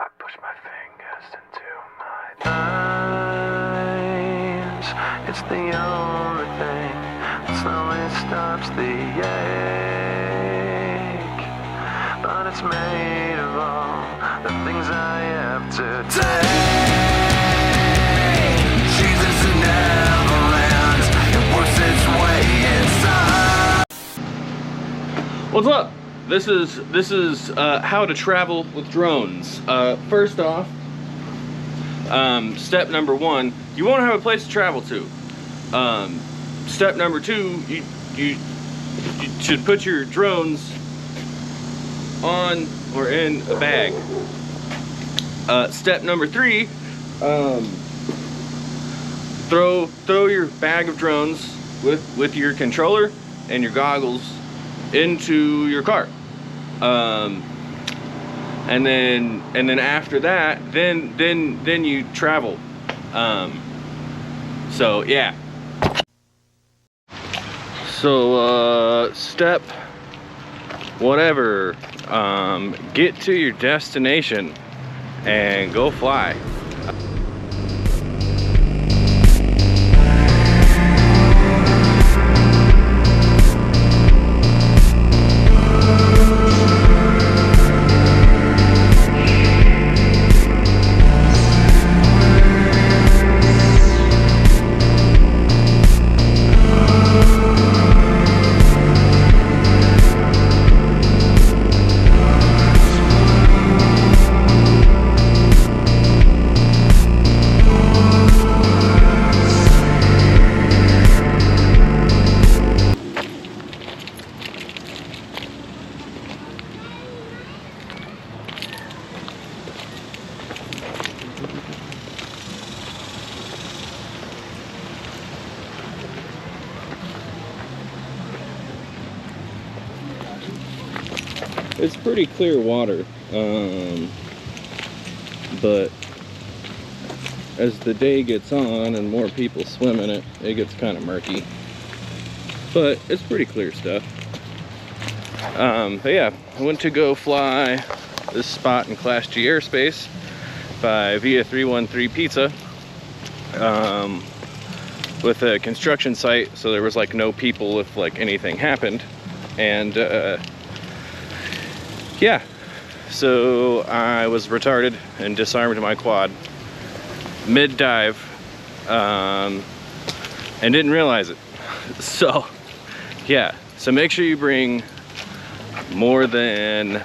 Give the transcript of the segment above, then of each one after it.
I push my fingers into my eyes. It's the only thing that slowly stops the ache. But it's made of all the things I have to take. Jesus never ends. It works its way inside. What's up? This is how to travel with drones. First off, step number one, you want to have a place to travel to. Step number two, you should put your drones on or in a bag. Step number three, throw your bag of drones with your controller and your goggles into your car. And then after that, then you travel. So yeah. So step whatever, get to your destination and go fly. It's pretty clear water, but as the day gets on and more people swim in it, it gets kind of murky. But it's pretty clear stuff. But yeah, I went to go fly this spot in Class G airspace by Via 313 Pizza with a construction site, so there was like no people if like anything happened. And yeah, so I was retarded and disarmed my quad mid-dive and didn't realize it. So yeah, so make sure you bring more than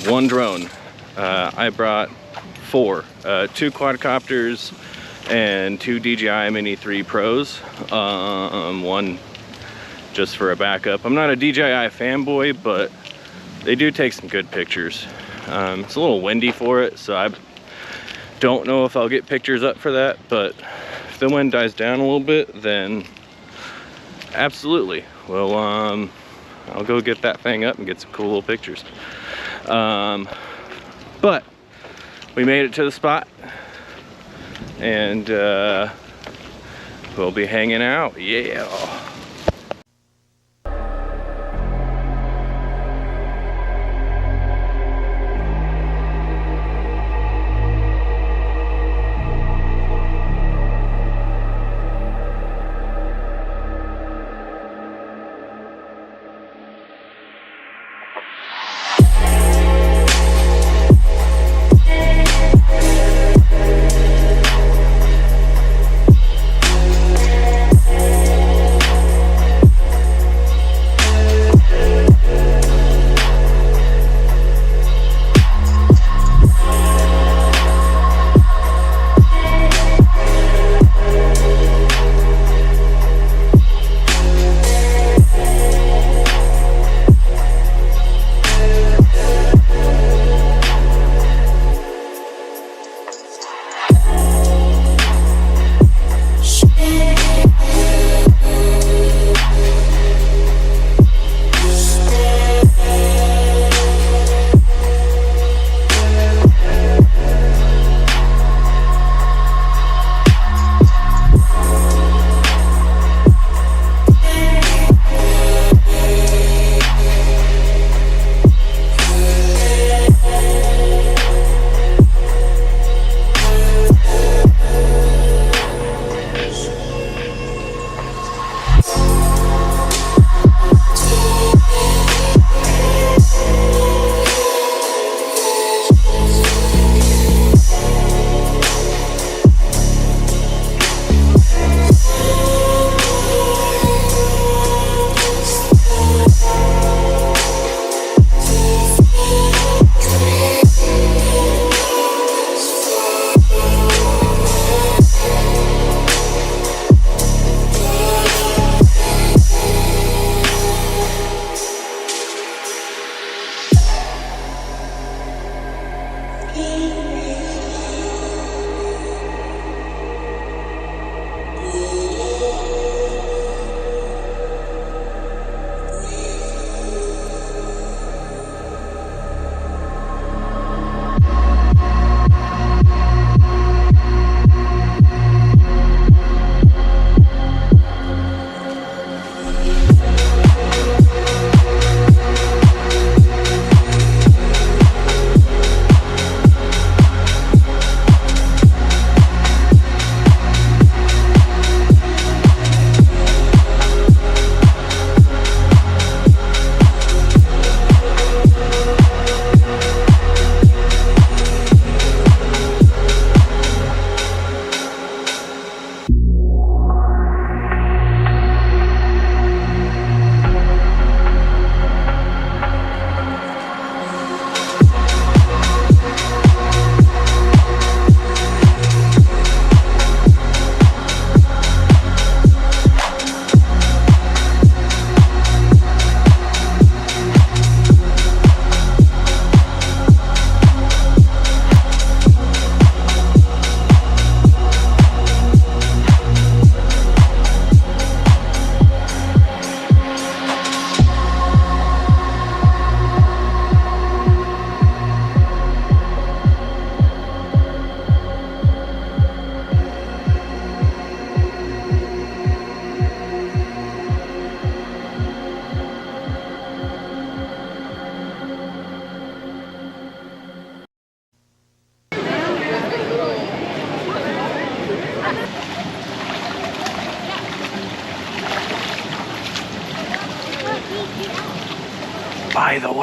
one drone. I brought 4, 2 quadcopters and 2 DJI Mini 3 Pros, one just for a backup. I'm not a DJI fanboy, but they do take some good pictures. It's a little windy for it, so I don't know if I'll get pictures up for that, but if the wind dies down a little bit, then absolutely. Well, I'll go get that thing up and get some cool little pictures. But we made it to the spot, and we'll be hanging out. Yeah.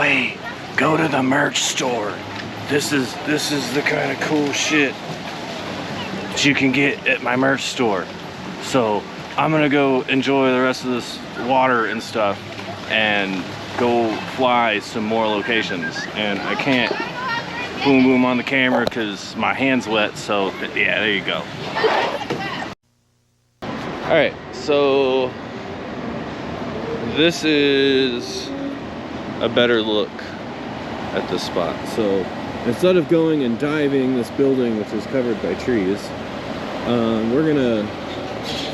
way, go to the merch store. This is the kind of cool shit that you can get at my merch store. So I'm gonna go enjoy the rest of this water and stuff and go fly some more locations. And I can't boom boom on the camera because my hand's wet, so yeah, there you go. All right, so this is a better look at this spot. So instead of going and diving this building, which is covered by trees, we're gonna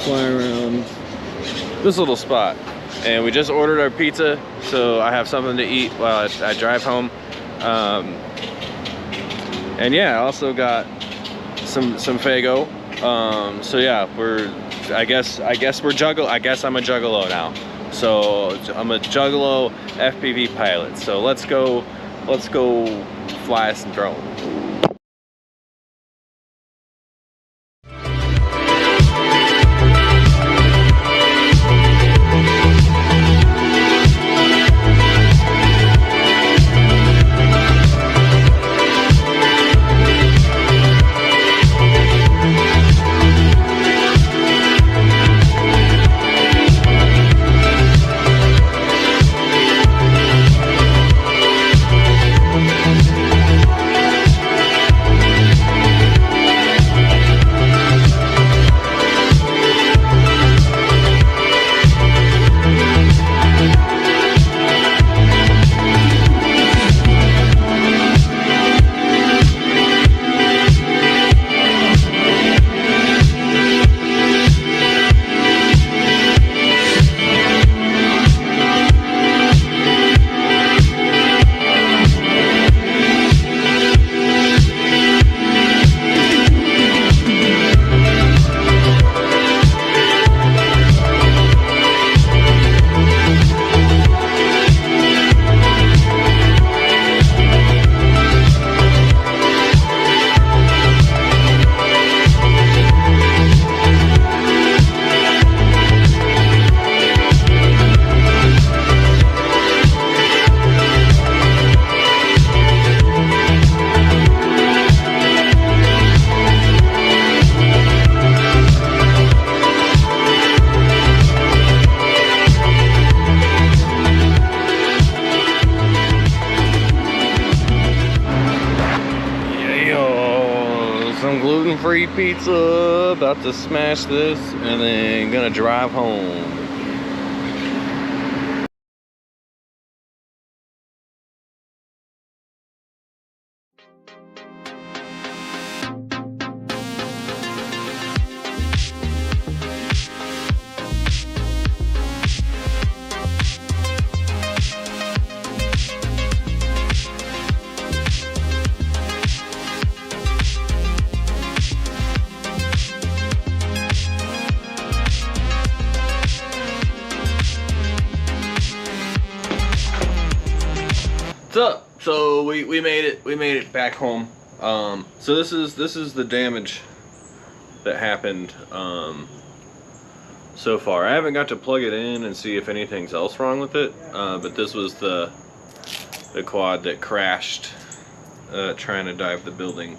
fly around this little spot. And we just ordered our pizza, so I have something to eat while I drive home. And yeah, I also got some Faygo. So yeah, I guess I'm a juggalo now. So I'm a juggalo FPV pilot. So let's go fly some drones. Some gluten-free pizza, about to smash this, and then gonna drive home. What's up? So we made it back home. So this is the damage that happened so far. I haven't got to plug it in and see if anything's else wrong with it, but this was the quad that crashed trying to dive the building.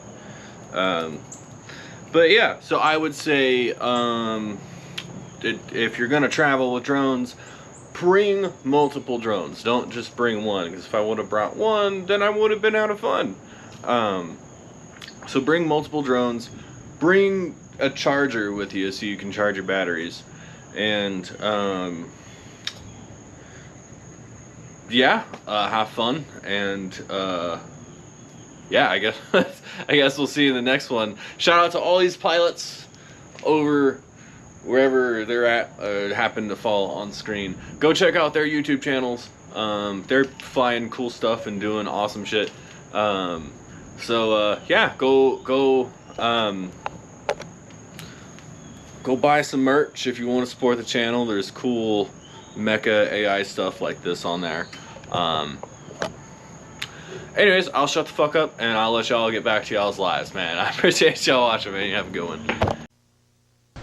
But yeah, so I would say if you're gonna travel with drones, bring multiple drones. Don't just bring one, because if I would have brought one, then I would have been out of fun. So bring multiple drones. Bring a charger with you so you can charge your batteries. And yeah, have fun. And yeah, I guess we'll see you in the next one. Shout out to all these pilots over wherever they're at, happen to fall on screen. Go check out their YouTube channels. They're flying cool stuff and doing awesome shit. So yeah, go buy some merch if you want to support the channel. There's cool mecha AI stuff like this on there. Anyways, I'll shut the fuck up and I'll let y'all get back to y'all's lives, man. I appreciate y'all watching, man. You have a good one.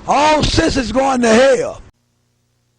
All sis is going to hell.